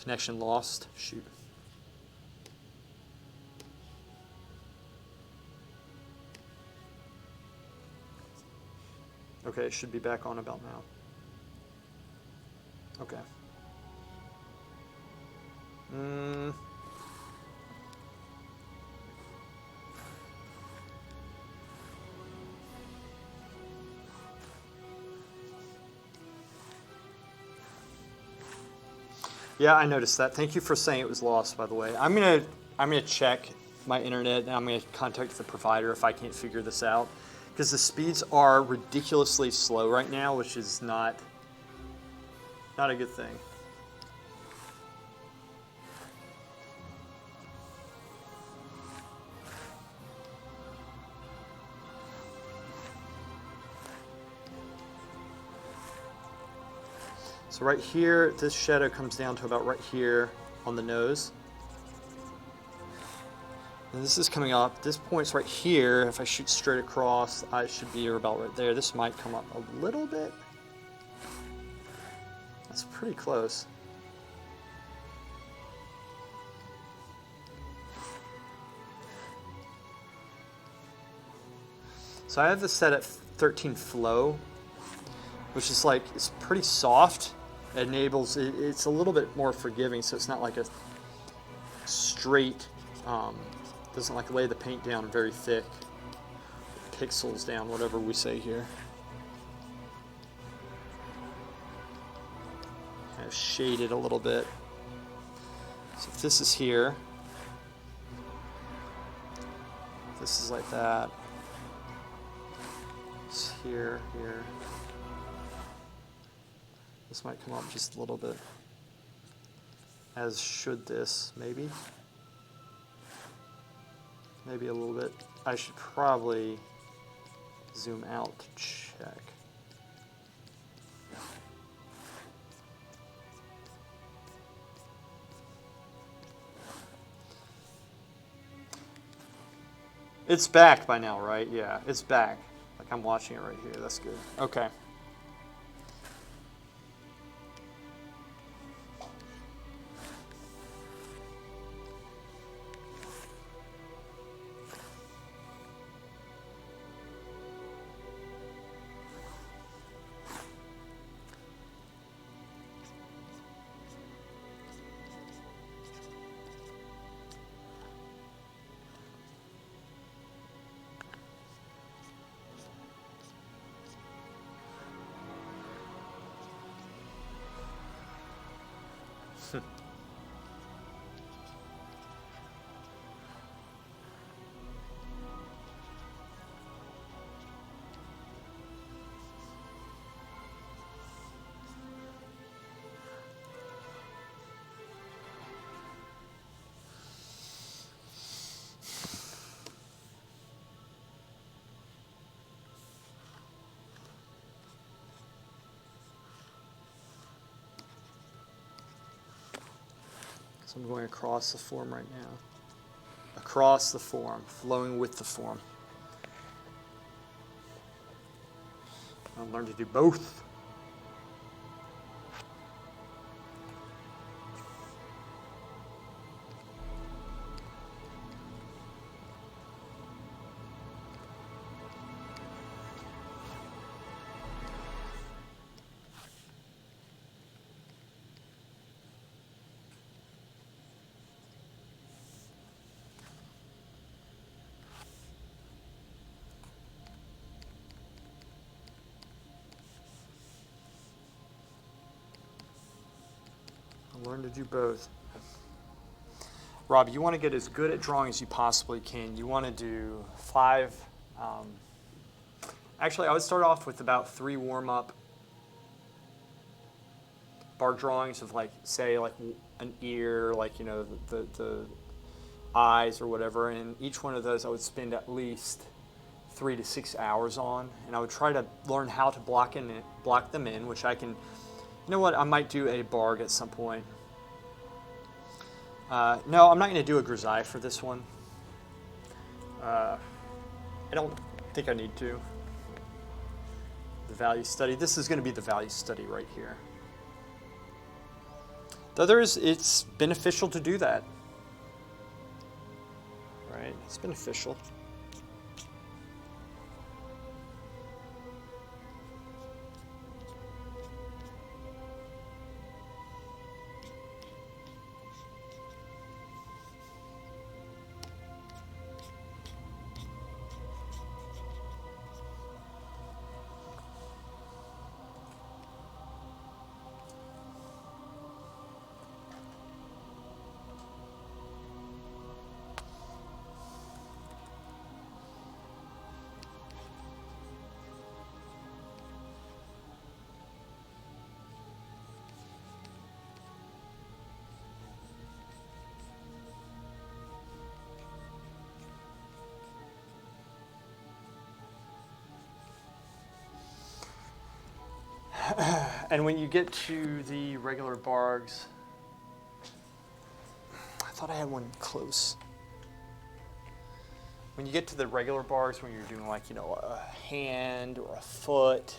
Connection lost. Shoot. Okay, it should be back on about now. Okay. Yeah, I noticed that. Thank you for saying it was lost, by the way. I'm gonna check my internet, and I'm gonna contact the provider if I can't figure this out, because the speeds are ridiculously slow right now, which is not a good thing. So right here, this shadow comes down to about right here on the nose. And this is coming up. This point's right here. If I shoot straight across, I should be about right there. This might come up a little bit. That's pretty close. So I have this set at 13 flow, which is like, it's pretty soft. It enables, it's a little bit more forgiving, so it's not like a straight, doesn't like lay the paint down very thick, pixels down, whatever we say here. Kind of shade it a little bit. So if this is here, this is like that. It's here, here. This might come up just a little bit, as should this, maybe. Maybe a little bit. I should probably zoom out to check. It's back by now, right? Yeah, it's back. Like I'm watching it right here. That's good. Okay. So I'm going across the form right now. Across the form, flowing with the form. I'll learn to do both. Learn to do both. Rob, you want to get as good at drawing as you possibly can. You want to do 5. Actually, I would start off with about 3 warm-up bar drawings of, like, say, like an ear, like, you know, the eyes or whatever. And each one of those I would spend at least 3 to 6 hours on. And I would try to learn how to block them in, which I can. You know what? I might do a Barg at some point. No, I'm not going to do a grisaille for this one. I don't think I need to. The value study. This is going to be the value study right here. Though it's beneficial to do that. Right? It's beneficial. And when you get to the regular bargs, I thought I had one close. When you get to the regular bargs, when you're doing like, a hand or a foot,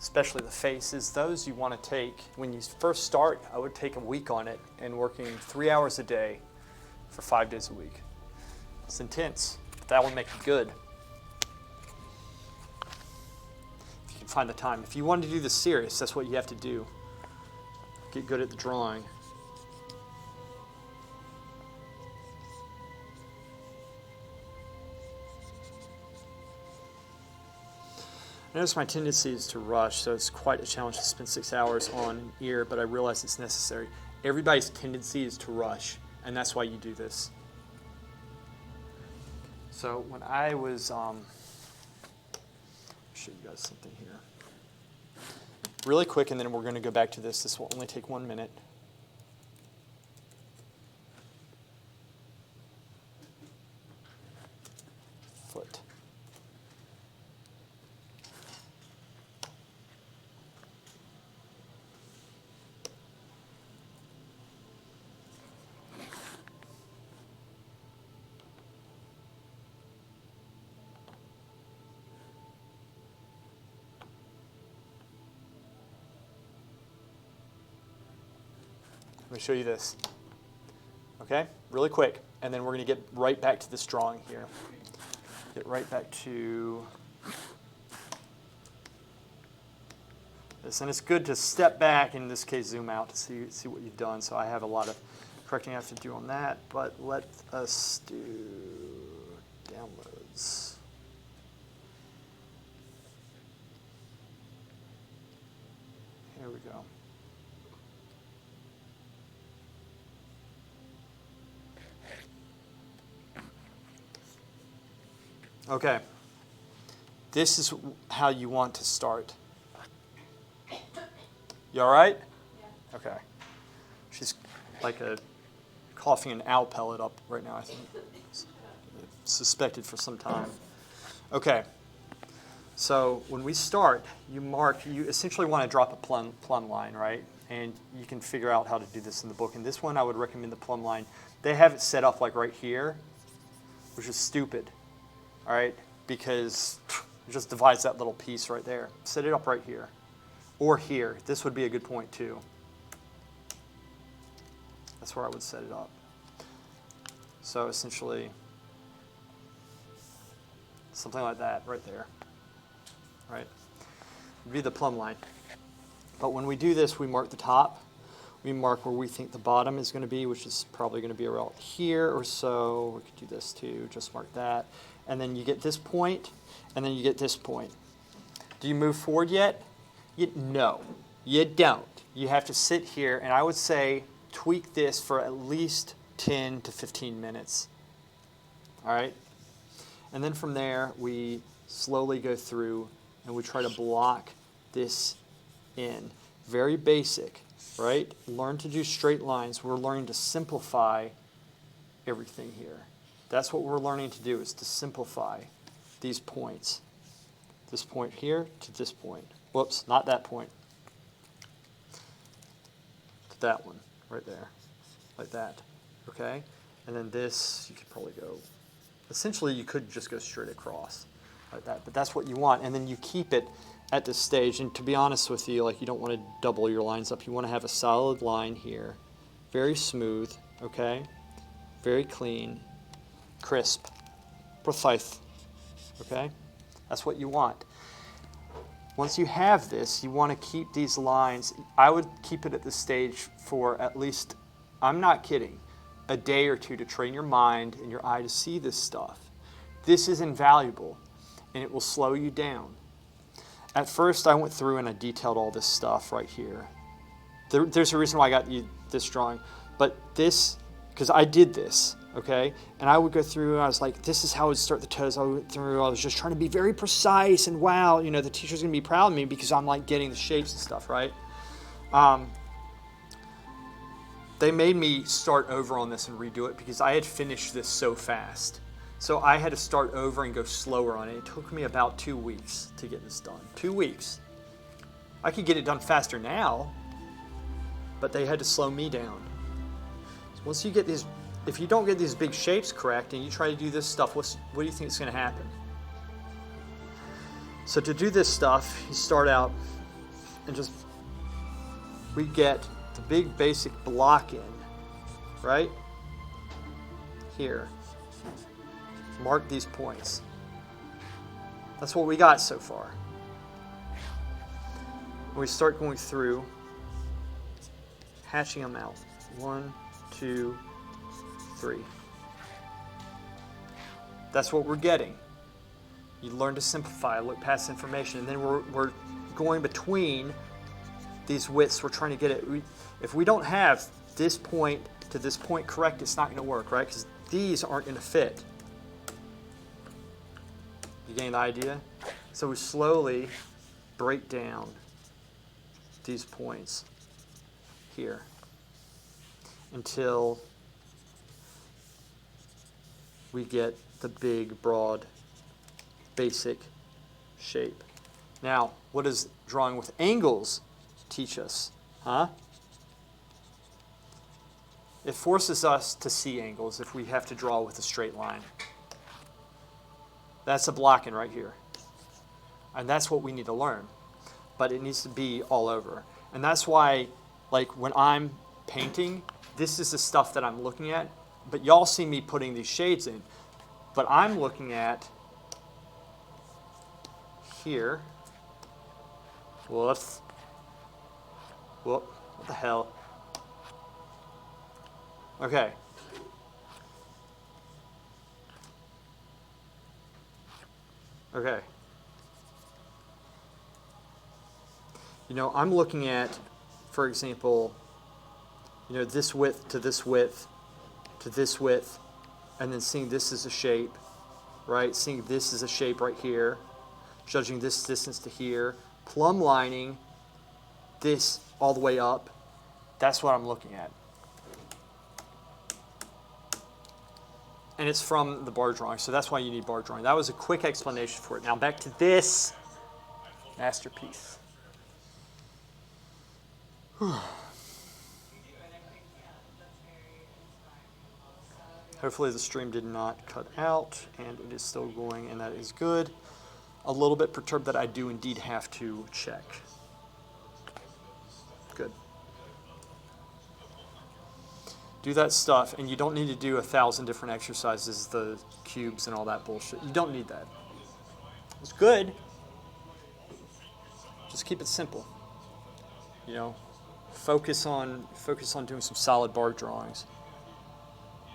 especially the faces, those you want to take, when you first start, I would take a week on it and working 3 hours a day for 5 days a week. It's intense, but that will make you good. Find the time. If you want to do this serious, that's what you have to do. Get good at the drawing. I notice my tendency is to rush, so it's quite a challenge to spend 6 hours on an ear, but I realize it's necessary. Everybody's tendency is to rush, and that's why you do this. So when I was, I'll show you guys something here. Really quick, and then we're going to go back to this. This will only take 1 minute. Foot. Let me show you this. Okay, really quick, and then we're going to get right back to this drawing here. Get right back to this, and it's good to step back, in this case zoom out to see what you've done. So I have a lot of correcting I have to do on that, but let us do downloads. Here we go. Okay, this is how you want to start. You all right? Yeah. Okay. She's like coughing an owl pellet up right now, I think. Suspected for some time. Okay, so when we start, you essentially want to drop a plumb line, right? And you can figure out how to do this in the book. And this one, I would recommend the plumb line. They have it set up like right here, which is stupid. All right, because it just divides that little piece right there. Set it up right here, or here. This would be a good point too. That's where I would set it up. So essentially, something like that right there, right? Would be the plumb line. But when we do this, we mark the top. We mark where we think the bottom is going to be, which is probably going to be around here or so. We could do this too, just mark that. And then you get this point, and then you get this point. Do you move forward yet? No, you don't. You have to sit here, and I would say tweak this for at least 10 to 15 minutes. All right? And then from there, we slowly go through, and we try to block this in. Very basic, right? Learn to do straight lines. We're learning to simplify everything here. That's what we're learning to do, is to simplify these points. This point here to this point. Whoops, not that point. To that one, right there. Like that, okay? And then this, you could probably go, essentially you could just go straight across like that, but that's what you want. And then you keep it at this stage, and to be honest with you, like, you don't want to double your lines up. You want to have a solid line here, very smooth, okay, very clean, crisp, precise, okay. That's what you want. Once you have this, you want to keep these lines. I would keep it at this stage for at least, I'm not kidding, a day or two to train your mind and your eye to see this stuff. This is invaluable, and it will slow you down. At first, I went through and I detailed all this stuff right here. There's a reason why I got you this drawing, but this, because I did this, okay? And I would go through and I was like, this is how I would start the toes. I went through, I was just trying to be very precise, and wow, you know, the teacher's gonna be proud of me because I'm like getting the shapes and stuff, right? They made me start over on this and redo it because I had finished this so fast. So I had to start over and go slower on it. It took me about 2 weeks to get this done. 2 weeks. I could get it done faster now, but they had to slow me down. So once you get these, if you don't get these big shapes correct and you try to do this stuff, what do you think is going to happen? So to do this stuff, you start out and just, we get the big basic block in, right? Here. Mark these points. That's what we got so far. We start going through, hatching them out. 1, 2, 3. That's what we're getting. You learn to simplify, look past information, and then we're going between these widths. We're trying to get it. If we don't have this point to this point correct, it's not going to work, right? Because these aren't going to fit. You getting the idea? So we slowly break down these points here until we get the big, broad, basic shape. Now, what does drawing with angles teach us? Huh? It forces us to see angles if we have to draw with a straight line. That's a blocking right here. And that's what we need to learn. But it needs to be all over. And that's why, like, when I'm painting, this is the stuff that I'm looking at. But y'all see me putting these shades in. But I'm looking at here. Whoops. Whoop. What the hell? Okay. Okay. You know, I'm looking at, for example, you know, this width to this width to this width, and then seeing this as a shape, right? Seeing this as a shape right here, judging this distance to here, plumb lining this all the way up. That's what I'm looking at. And it's from the bar drawing, so that's why you need bar drawing. That was a quick explanation for it. Now back to this masterpiece. Hopefully the stream did not cut out, and it is still going, and that is good. A little bit perturbed that I do indeed have to check. Good. Do that stuff, and you don't need to do 1,000 different exercises, the cubes and all that bullshit. You don't need that. It's good. Just keep it simple. You know, focus on doing some solid bar drawings.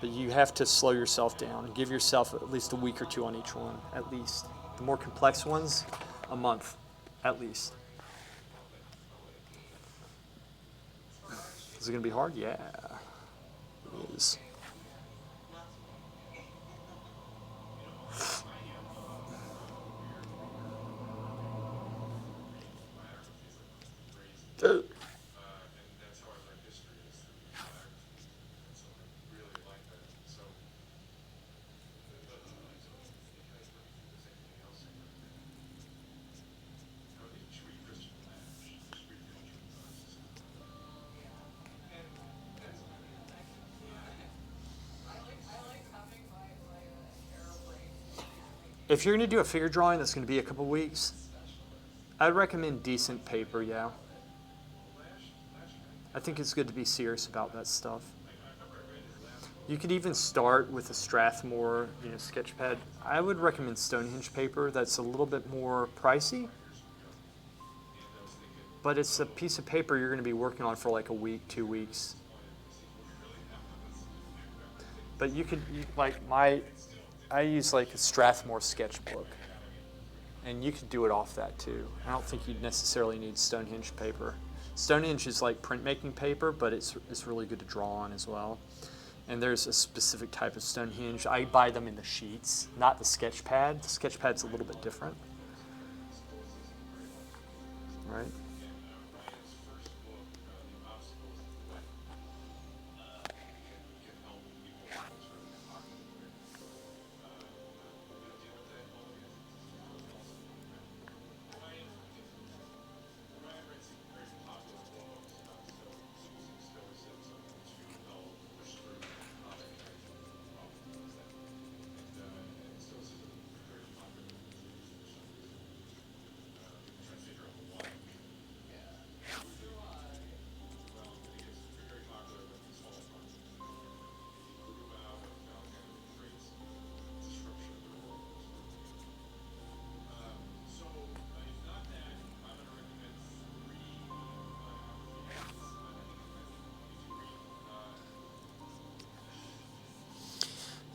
But you have to slow yourself down. Give yourself at least a week or two on each one, at least. The more complex ones, a month, at least. Is it going to be hard? Yeah. It is. If you're going to do a figure drawing that's going to be a couple weeks, I'd recommend decent paper, yeah. I think it's good to be serious about that stuff. You could even start with a Strathmore, sketch pad. I would recommend Stonehenge paper. That's a little bit more pricey, but it's a piece of paper you're going to be working on for like a week, 2 weeks. But I use like a Strathmore sketchbook, and you could do it off that too. I don't think you'd necessarily need Stonehenge paper. Stonehenge is like printmaking paper, but it's really good to draw on as well. And there's a specific type of Stonehenge. I buy them in the sheets, not the sketch pad. The sketch pad's a little bit different, right?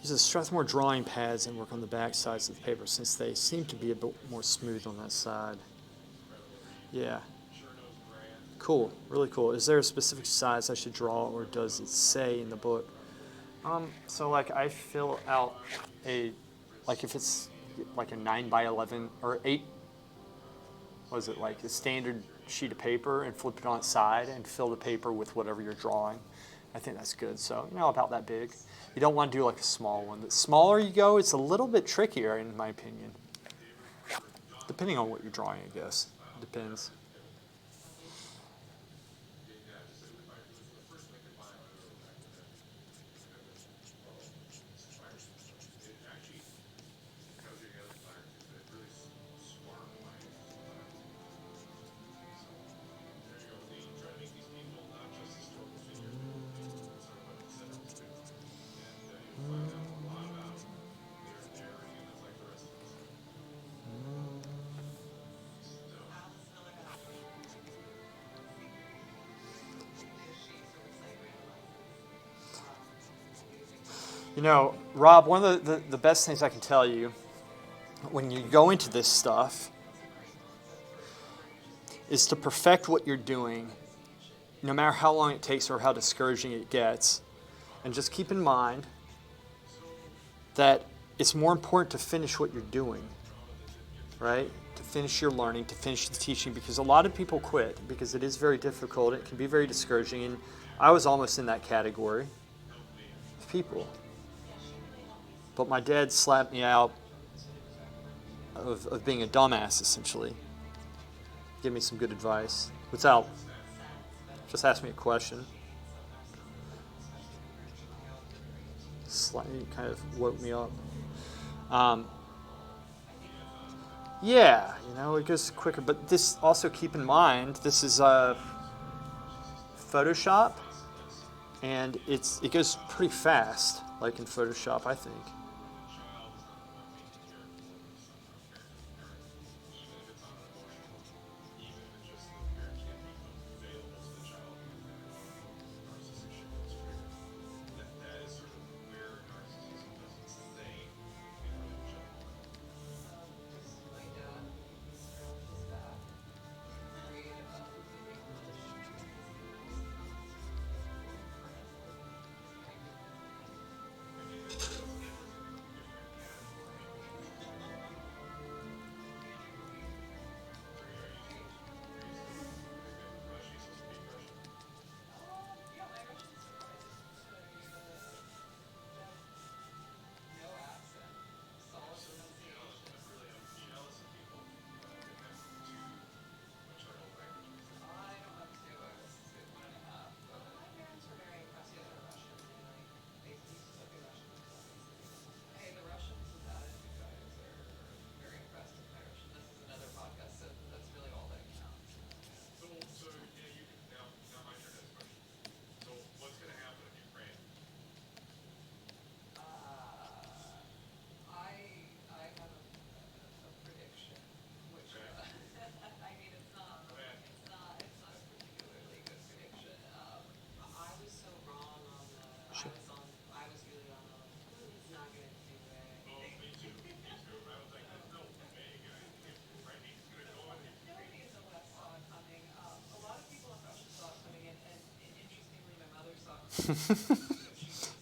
Use the Strathmore drawing pads and work on the back sides of the paper since they seem to be a bit more smooth on that side. Yeah. Cool, really cool. Is there a specific size I should draw, or does it say in the book? So like I fill out like if it's like a 9x11 or 8, was it like a standard sheet of paper, and flip it on its side and fill the paper with whatever you're drawing. I think that's good. So, about that big. You don't want to do like a small one. The smaller you go, it's a little bit trickier in my opinion. Depending on what you're drawing, I guess. Depends. Rob, one of the best things I can tell you when you go into this stuff is to perfect what you're doing, no matter how long it takes or how discouraging it gets. And just keep in mind that it's more important to finish what you're doing, right? To finish your learning, to finish the teaching, because a lot of people quit because it is very difficult. It can be very discouraging, and I was almost in that category of people. But my dad slapped me out of being a dumbass, essentially. Give me some good advice. Without, just ask me a question. Slightly kind of woke me up. Yeah, it goes quicker. But this also, keep in mind, this is Photoshop, and it goes pretty fast, like in Photoshop, I think.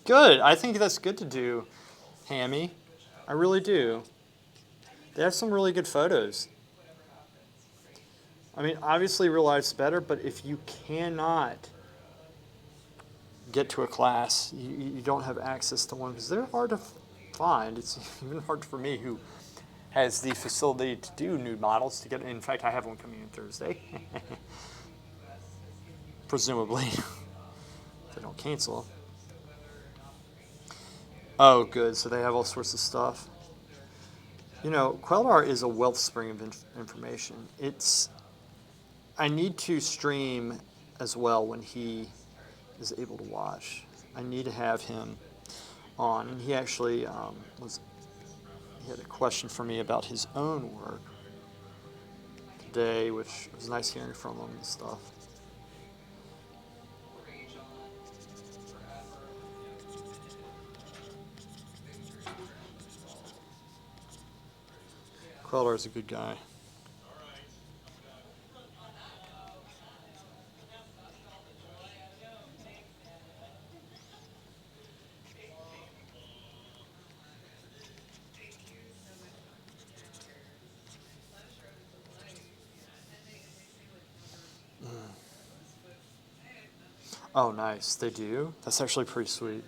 Good. I think that's good to do, Hammy. I really do. They have some really good photos. I mean, obviously real life's better, but if you cannot get to a class, you don't have access to one because they're hard to find. It's even hard for me who has the facility to do nude models to get. In fact, I have one coming in Thursday, presumably. If they don't cancel. Oh, good. So they have all sorts of stuff. You know, Quellar is a wellspring of information. I need to stream as well when he is able to watch. I need to have him on, and he actually he had a question for me about his own work today, which was nice hearing from him and stuff. Quellar is a good guy. Oh, nice. They do? That's actually pretty sweet.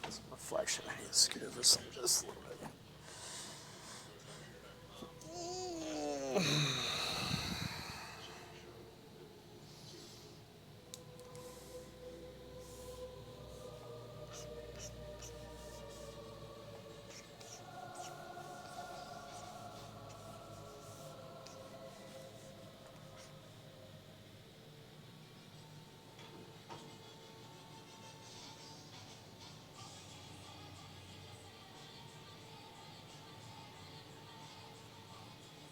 Some reflection. I need to scoot over some just a little bit.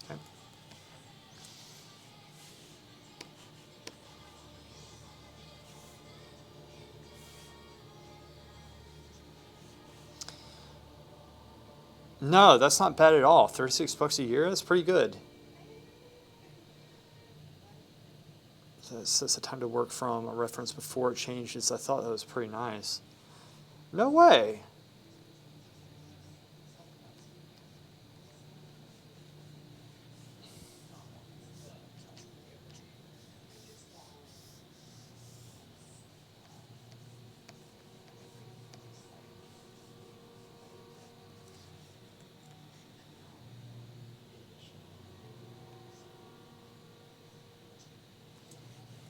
Okay. No, that's not bad at all. $36 a year, that's pretty good. So it says the time to work from a reference before it changes. I thought that was pretty nice. No way.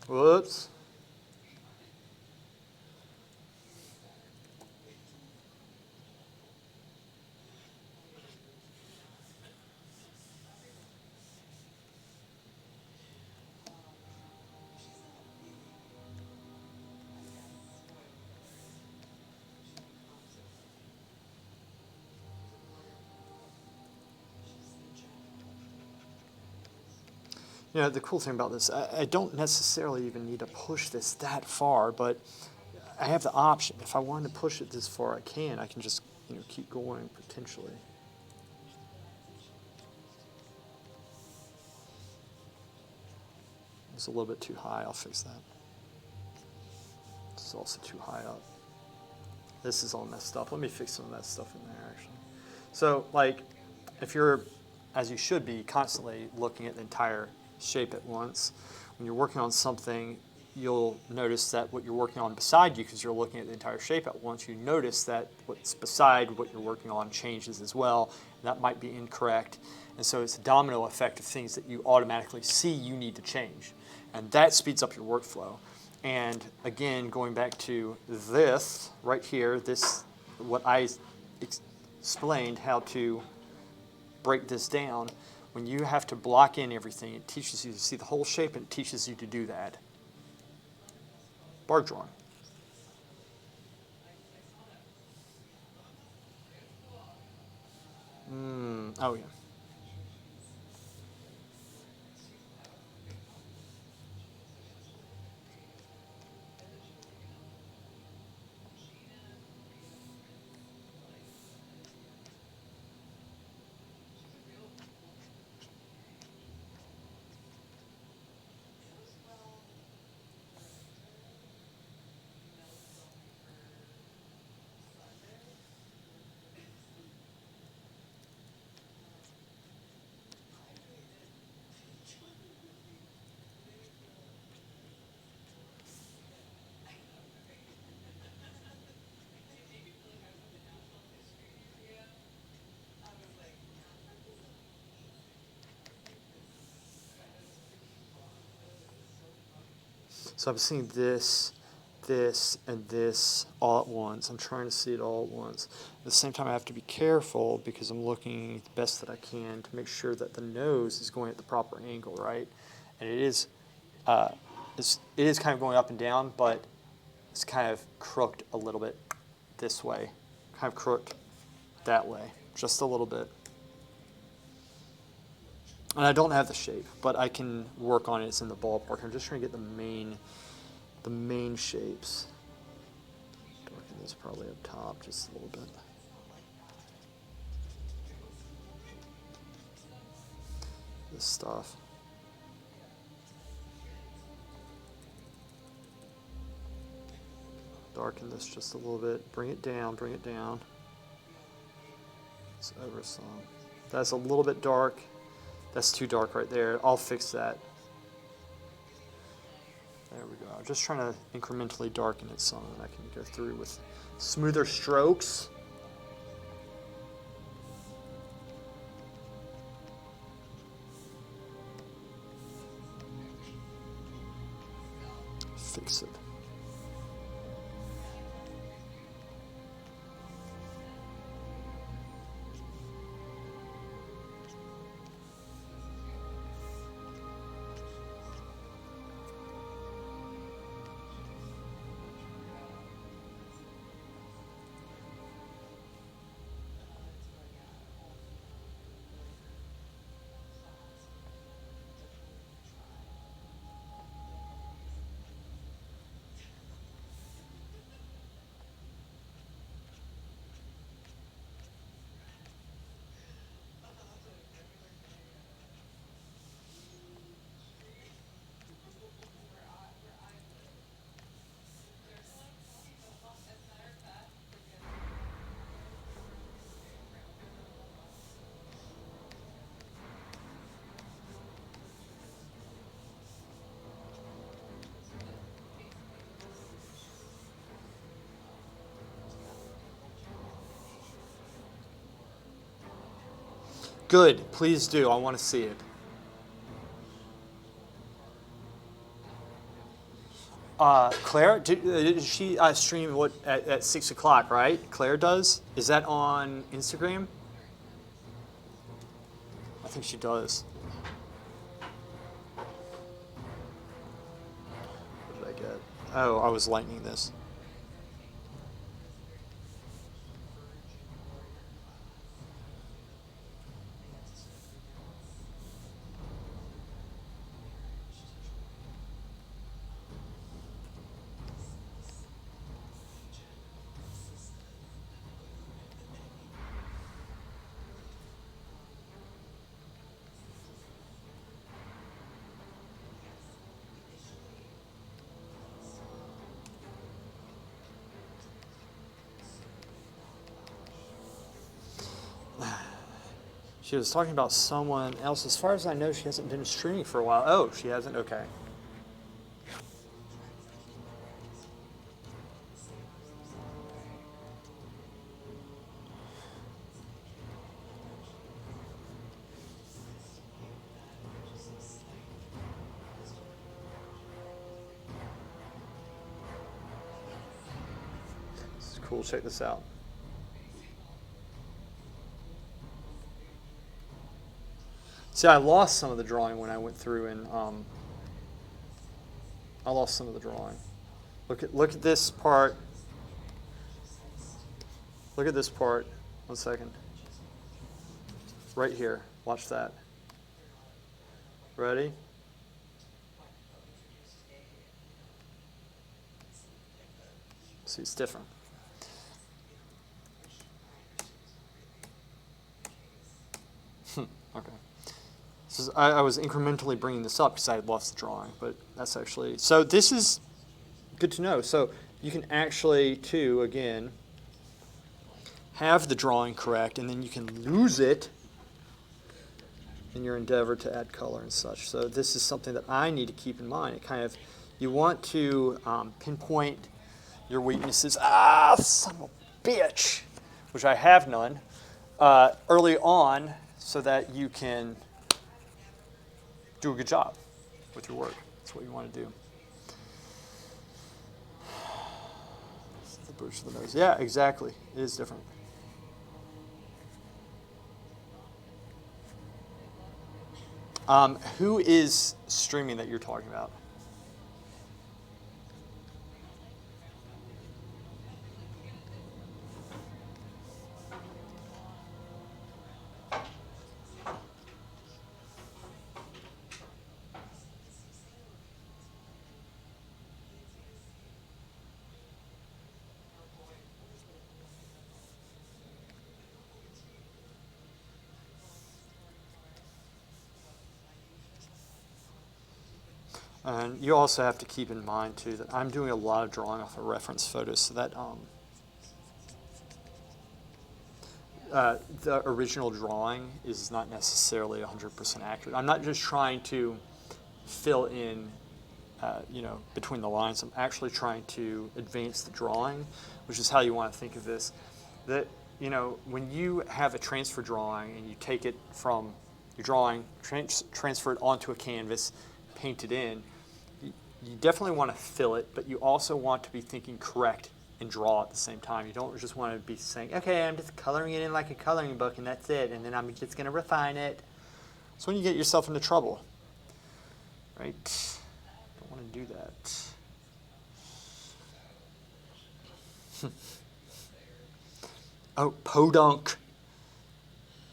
Whoops. You know, the cool thing about this, I don't necessarily even need to push this that far, but I have the option. If I wanted to push it this far, I can. I can just, keep going potentially. It's a little bit too high. I'll fix that. It's also too high up. This is all messed up. Let me fix some of that stuff in there, actually. So, like, if you're, as you should be, constantly looking at the entire shape at once, when you're working on something, you'll notice that what you're working on beside you, because you're looking at the entire shape at once, you notice that what's beside what you're working on changes as well, and that might be incorrect. And so it's a domino effect of things that you automatically see you need to change. And that speeds up your workflow. And again, going back to this right here, what I explained how to break this down. When you have to block in everything, it teaches you to see the whole shape, and it teaches you to do that. Bar drawing. Oh, yeah. So I'm seeing this, this, and this all at once. I'm trying to see it all at once. At the same time, I have to be careful because I'm looking the best that I can to make sure that the nose is going at the proper angle, right? And it is, it is kind of going up and down, but it's kind of crooked a little bit this way, kind of crooked that way, just a little bit. And I don't have the shape, but I can work on it. It's in the ballpark. I'm just trying to get the main shapes. Darken this probably up top just a little bit. This stuff. Darken this just a little bit. Bring it down, bring it down. It's over some. That's a little bit dark. That's too dark right there. I'll fix that. There we go. I'm just trying to incrementally darken it some, and I can go through with smoother strokes. Fix it. Good. Please do. I want to see it. Claire, did she stream what at 6 o'clock, right? Claire does. Is that on Instagram? I think she does. What did I get? Oh, I was lightening this. She was talking about someone else. As far as I know, she hasn't been streaming for a while. Oh, she hasn't? Okay. This is cool. Check this out. See, I lost some of the drawing when I went through and I lost some of the drawing. Look at this part. Look at this part. 1 second. right here. Watch that. Ready? See, it's different. Okay. So I was incrementally bringing this up because I had lost the drawing, but that's actually, so this is good to know. So you can actually, too, again, have the drawing correct, and then you can lose it in your endeavor to add color and such. So this is something that I need to keep in mind. It kind of, you want to pinpoint your weaknesses. Ah, son of a bitch, which I have none, early on, so that you can do a good job with your work. That's what you want to do. The bridge to the nose. Yeah, exactly. It is different. Who is streaming that you're talking about? And you also have to keep in mind, too, that I'm doing a lot of drawing off of reference photos, so that the original drawing is not necessarily 100% accurate. I'm not just trying to fill in, between the lines. I'm actually trying to advance the drawing, which is how you want to think of this. That, when you have a transfer drawing and you take it from your drawing, transfer it onto a canvas, paint it in, you definitely want to fill it, but you also want to be thinking correct and draw at the same time. You don't just want to be saying, okay, I'm just coloring it in like a coloring book and that's it, and then I'm just going to refine it. That's when you get yourself into trouble, right? Don't want to do that. Oh, Podunk.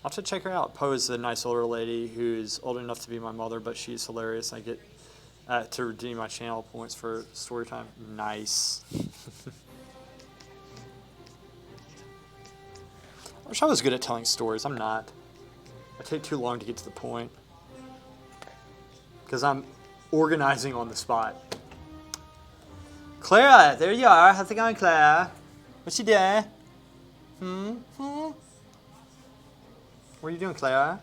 I'll have to check her out. Poe is a nice older lady who's old enough to be my mother, but she's hilarious. I get to redeem my channel points for story time. Nice. I wish I was good at telling stories. I'm not. I take too long to get to the point because I'm organizing on the spot. Clara, there you are. How's it going, Clara? What you doing? What are you doing, Clara?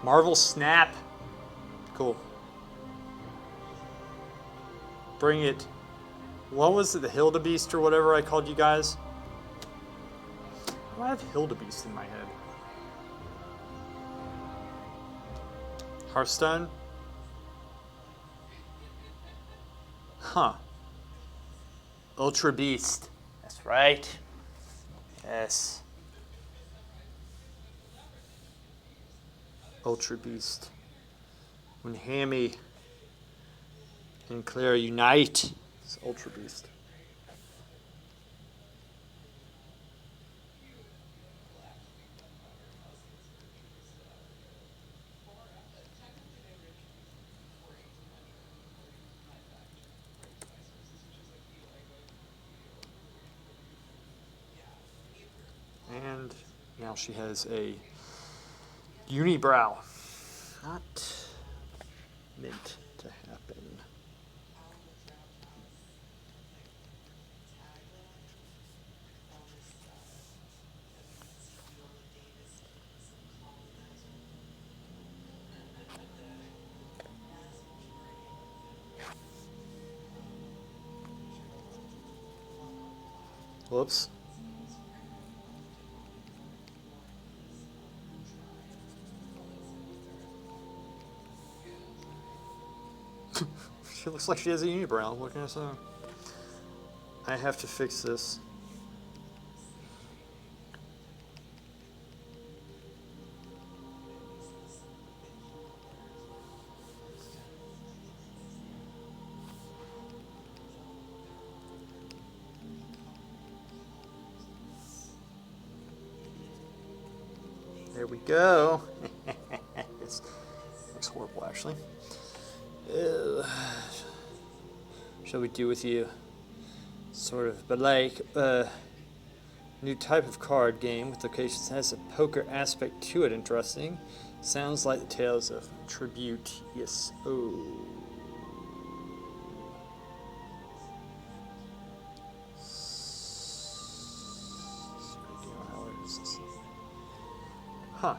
Marvel Snap. Cool. Bring it. What was it? The Hildebeest or whatever I called you guys? I have Hildebeest in my head. Hearthstone? Huh. Ultra Beast. That's right. Yes. Ultra Beast. When Hammy and Claire unite, it's Ultra Beast. And now she has a unibrow. Not meant to happen. Whoops. She looks like she has a unibrow. What can I say? I have to fix this. There we go. It looks horrible, actually. Shall we do with you? Sort of, but like new type of card game with locations has a poker aspect to it. Interesting. Sounds like the Tales of Tribute. Yes. Oh. Huh.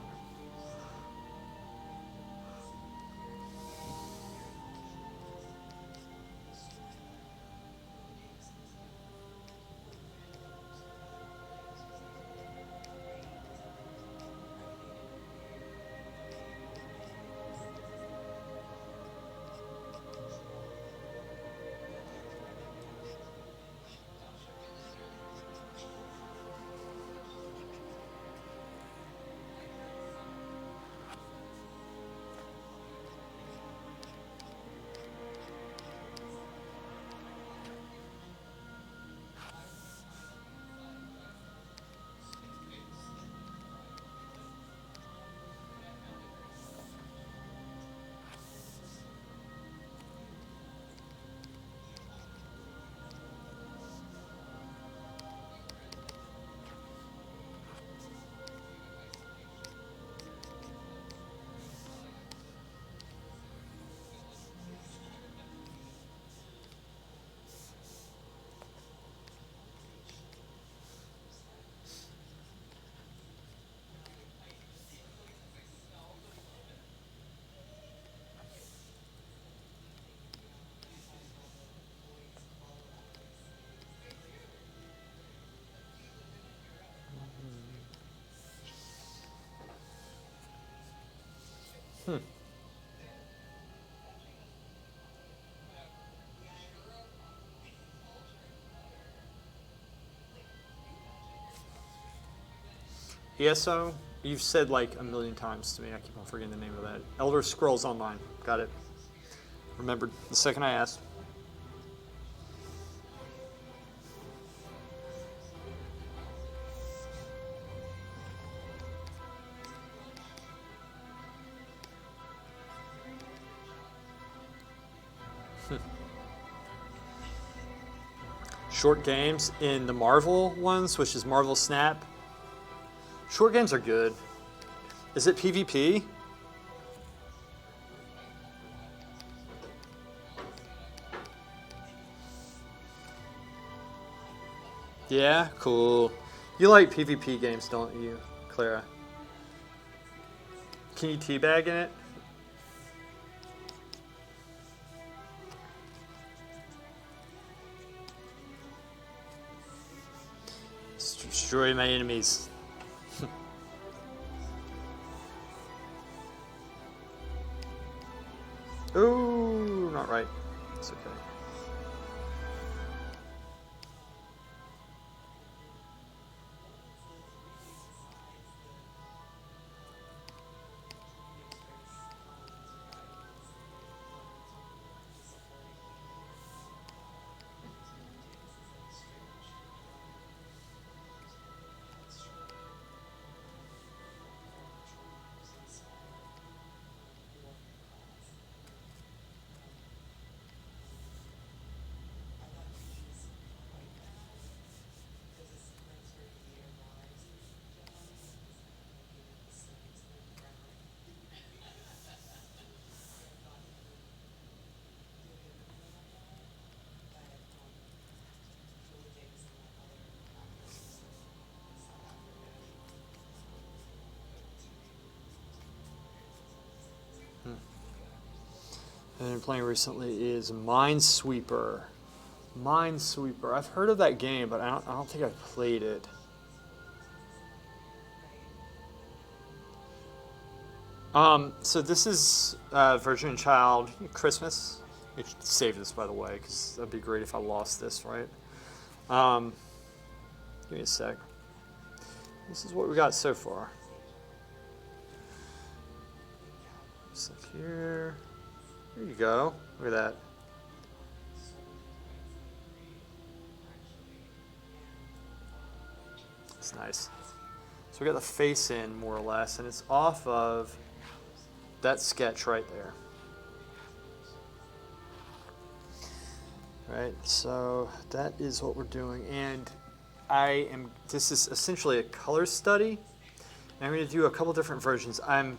ESO, you've said like a million times to me. I keep on forgetting the name of that. Elder Scrolls Online. Got it. Remembered the second I asked. Short games in the Marvel ones, which is Marvel Snap. Short games are good. Is it PvP? Yeah, cool. You like PvP games, don't you, Clara? Can you teabag in it? Destroy my enemies. Ooh, not right. It's okay. I've been playing recently is Minesweeper. Minesweeper. I've heard of that game, but I don't think I've played it. So this is Virgin Child Christmas. You should save this, by the way, because that'd be great if I lost this, right? Give me a sec. This is what we got so far. Just like here. There you go. Look at that. It's nice. So we got the face in, more or less, and it's off of that sketch right there. Right, so that is what we're doing, and this is essentially a color study, and I'm going to do a couple different versions. I'm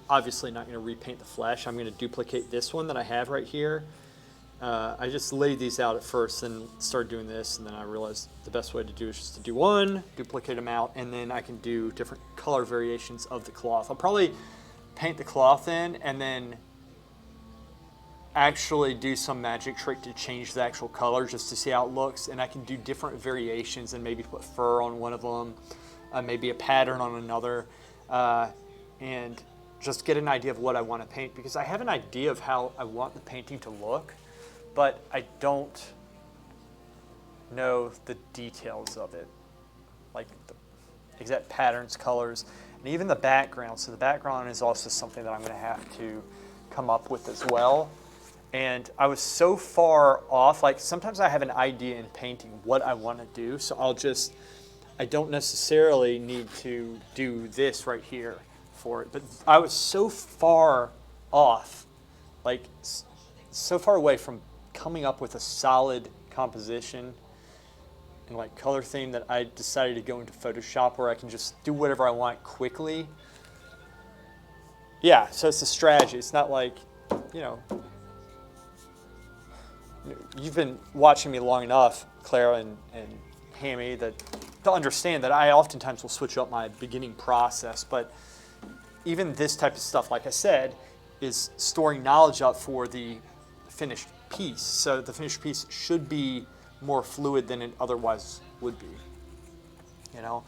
obviously not going to repaint the flesh. I'm going to duplicate this one that I have right here. I just laid these out at first and started doing this, and then I realized the best way to do it is just to do one, duplicate them out, and then I can do different color variations of the cloth. I'll probably paint the cloth in and then actually do some magic trick to change the actual color just to see how it looks, and I can do different variations and maybe put fur on one of them, maybe a pattern on another, and just get an idea of what I want to paint, because I have an idea of how I want the painting to look, but I don't know the details of it, like the exact patterns, colors, and even the background. So the background is also something that I'm going to have to come up with as well. And I was so far off, like sometimes I have an idea in painting what I want to do, so I don't necessarily need to do this right here for it, but I was so far off, like so far away from coming up with a solid composition and like color theme that I decided to go into Photoshop where I can just do whatever I want quickly. Yeah, so it's a strategy. It's not like, you know, you've been watching me long enough, Clara and Hammy, to understand that I oftentimes will switch up my beginning process, but even this type of stuff, like I said, is storing knowledge up for the finished piece. So the finished piece should be more fluid than it otherwise would be. You know,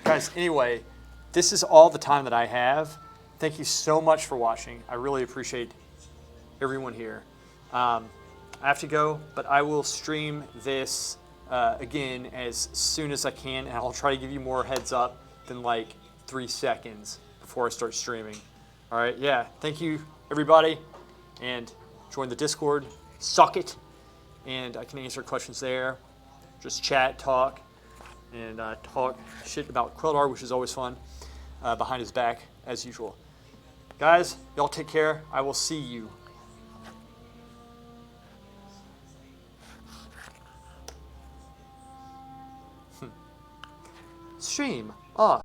guys. Anyway, this is all the time that I have. Thank you so much for watching. I really appreciate everyone here. I have to go, but I will stream this again as soon as I can, and I'll try to give you more heads up than like 3 seconds before I start streaming. All right, yeah, thank you, everybody, and join the Discord, suck it, and I can answer questions there. Just chat, talk, and talk shit about Quellar, which is always fun, behind his back, as usual. Guys, y'all take care. I will see you. Stream off.